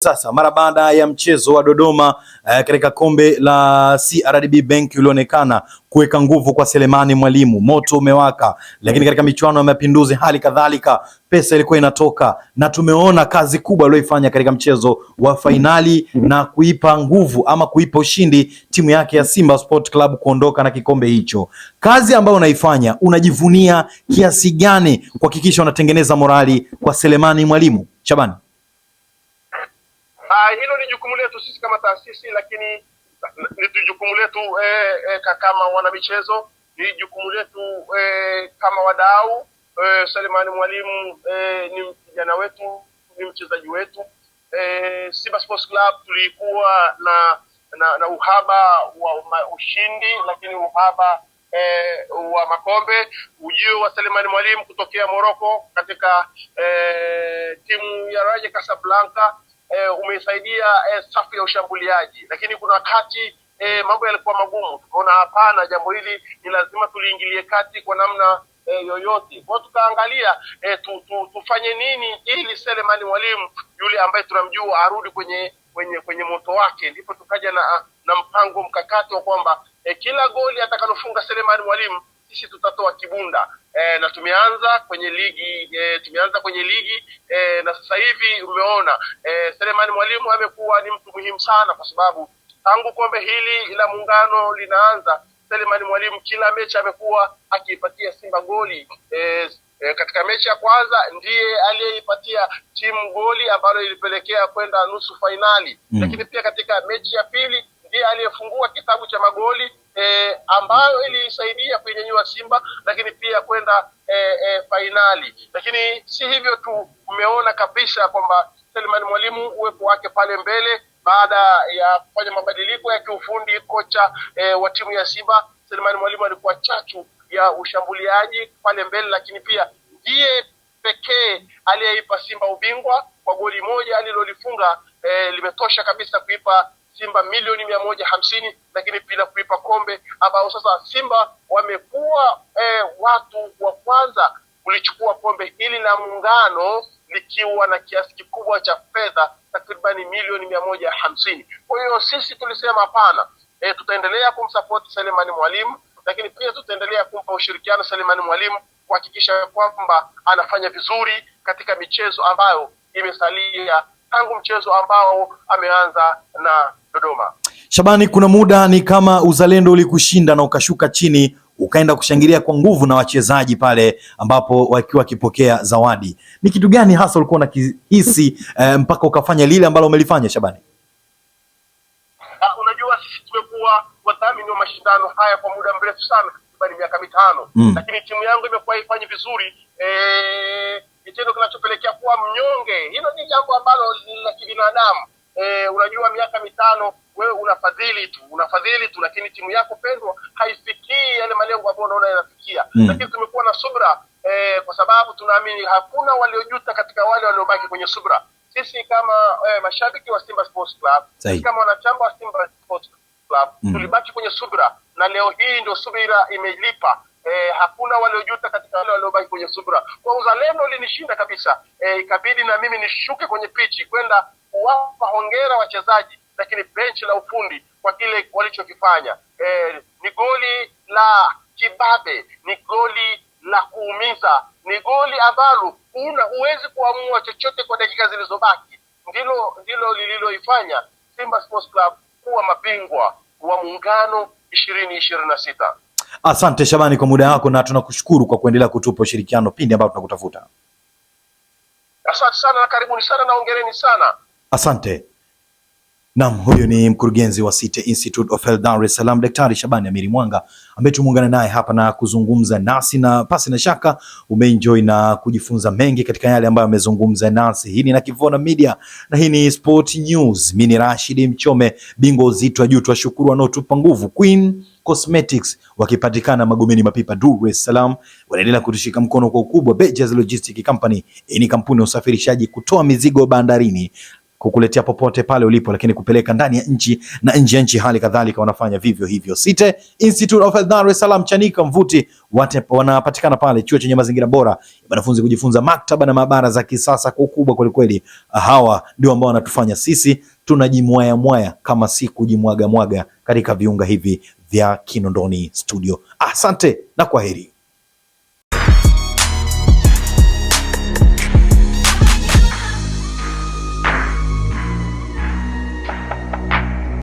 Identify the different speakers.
Speaker 1: Sasa mara baada ya mchezo wa Dodoma katika kombe la CRDB Bank ulionekana kuweka nguvu kwa Selemani Mwalimu, moto umewaka, lakini katika michuano ya Mapinduzi hali kadhalika pesa ilikuwa inatoka, na tumeona kazi kubwa aliyoifanya katika mchezo wa fainali na kuipa nguvu ama kuipa ushindi timu yake ya Simba Sport Club kuondoka na kikombe hicho. Kazi ambayo unaifanya, unajivunia kiasi gani kuhakikisha unatengeneza morali kwa Selemani Mwalimu? Shabani.
Speaker 2: Hilo ni jukumu letu sisi kama taasisi, lakini ni jukumu letu kama wanamichezo, ni jukumu letu kama wadau. Selemani Mwalimu ni kijana wetu, ni mchezaji wetu. Simba Sports Club tulikuwa na uhaba wa ushindi, lakini uhaba wa makombe. Ujio wa Selemani Mwalimu kutokea Morocco katika timu ya Raja Casablanca umesaidia safu ya ushambuliaji, lakini kuna wakati mambo yalikuwa magumu. Tukaona hapana, jambo hili ni lazima tuliingilie kati kwa namna yoyote. Kwa tukaangalia tufanye nini ili Selemani Mwalimu yule ambaye tunamjua arudi kwenye moto wake. Ndipo tukaja na mpango mkakati wa kwamba kila goli atakalofunga Selemani Mwalimu sisi tutatoa kibunda. Na tumeanza kwenye ligi na sasa hivi umeona Selemani Mwalimu amekuwa ni mtu muhimu sana, kwa sababu tangu kombe hili la Muungano linaanza Selemani Mwalimu kila mechi amekuwa akiipatia Simba goli. Katika mechi ya kwanza ndiye aliyeipatia timu goli ambalo ilipelekea kwenda nusu fainali. Lakini pia katika mechi ya pili ndiye aliyefungua kitabu cha magoli ambayo ilisaidia kuinyanyua Simba, lakini pia kwenda fainali. Lakini si hivyo tu, umeona kabisa kwamba Selemani Mwalimu uwepo wake pale mbele baada ya kufanya mabadiliko ya kiufundi. Kocha wa timu ya Simba, Selemani Mwalimu alikuwa chachu ya ushambuliaji pale mbele, lakini pia ndiye pekee aliyeipa Simba ubingwa kwa goli moja alilolifunga. Limetosha kabisa kuipa Simba milioni 150, lakini pia kuipa kombe ambao sasa Simba wamekuwa watu wa kwanza kulichukua kombe hili la Muungano likiwa na kiasi kikubwa cha fedha takribani milioni 150. Kwa hiyo sisi tulisema hapana, tutaendelea kumsupport Selemani Mwalimu, lakini pia tutaendelea kumpa ushirikiano Selemani Mwalimu kuhakikisha kwamba anafanya vizuri katika michezo ambayo imesalia tangu mchezo ambao ameanza na Dodoma.
Speaker 1: Shabani, kuna muda ni kama uzalendo ulikushinda na ukashuka chini ukaenda kushangilia kwa nguvu na wachezaji pale ambapo wakiwa wakipokea zawadi. Ni kitu gani hasa ulikuwa unakihisi mpaka ukafanya lile ambalo umelifanya, Shabani?
Speaker 2: Unajua sisi tumekuwa wadhamini wa mashindano haya kwa muda mrefu sana, takriban miaka 5. Lakini timu yangu imekuwa ifanye vizuri, kitendo kinachopelekea kuwa mnyonge. Hilo ni jambo ambalo la kibinadamu. Unajua miaka 5 wewe unafadhili tu, lakini timu yako pendwa haifikii yale malengo ambayo unaona yanafikia. Lakini tumekuwa na subra kwa sababu tunaamini hakuna waliojuta katika wale waliobaki kwenye subra. Sisi kama mashabiki wa Simba Sports Club, kama wanachama wa Simba Sports Club, tulibaki kwenye subra, na leo hii ndio subira imelipa. Hakuna waliojuta katika wale waliobaki kwenye subra. Kwa uzalendo linishinda kabisa, ikabidi na mimi nishuke kwenye pichi kwenda kuwapa hongera wachezaji, lakini benchi la ufundi kwa kile walichokifanya. Ni goli la kibabe, ni goli la kuumiza, ni goli ambalo huwezi kuamua chochote kwa dakika zilizobaki. Ndilo lililoifanya Simba Sports Club kuwa mabingwa wa Muungano 2026.
Speaker 1: Asante Shabani kwa muda wako, na tunakushukuru kwa kuendelea kutupa ushirikiano pindi ambapo tunakutafuta.
Speaker 2: Asante sana na karibuni sana na hongereni sana.
Speaker 1: Asante. Naam, huyu ni mkurugenzi wa City Institute of Health Dar es Salaam, Daktari Shabani Amiri Mwanga, ambaye tumeungana naye hapa na kuzungumza nasi, na pasi na shaka umeenjoy na kujifunza mengi katika yale ambayo amezungumza nasi. Hii ni Nakivona Media na hii ni Sport News. Mimi ni Rashid Mchome, bingwa uzito wa juu. Twashukuru wanaotupa nguvu, Queen Cosmetics wakipatikana Magomeni Mapipa, Dar es Salaam, wanaendelea kutushika mkono kwa ukubwa. Bejas Logistic Company ni kampuni ya usafirishaji kutoa mizigo bandarini. kukuletea popote pale ulipo, lakini kupeleka ndani ya nchi na nje ya nchi hali kadhalika wanafanya vivyo hivyo. Site Institute of Health Dar es Salaam, Chanika Mvuti, wanapatikana pale, chuo chenye mazingira bora wanafunzi kujifunza, maktaba na maabara za kisasa kwa ukubwa kweli kweli. Hawa ndio ambao wanatufanya sisi tunajimwaya mwaya kama si kujimwaga mwaga katika viunga hivi vya Kinondoni Studio. Asante na kwaheri.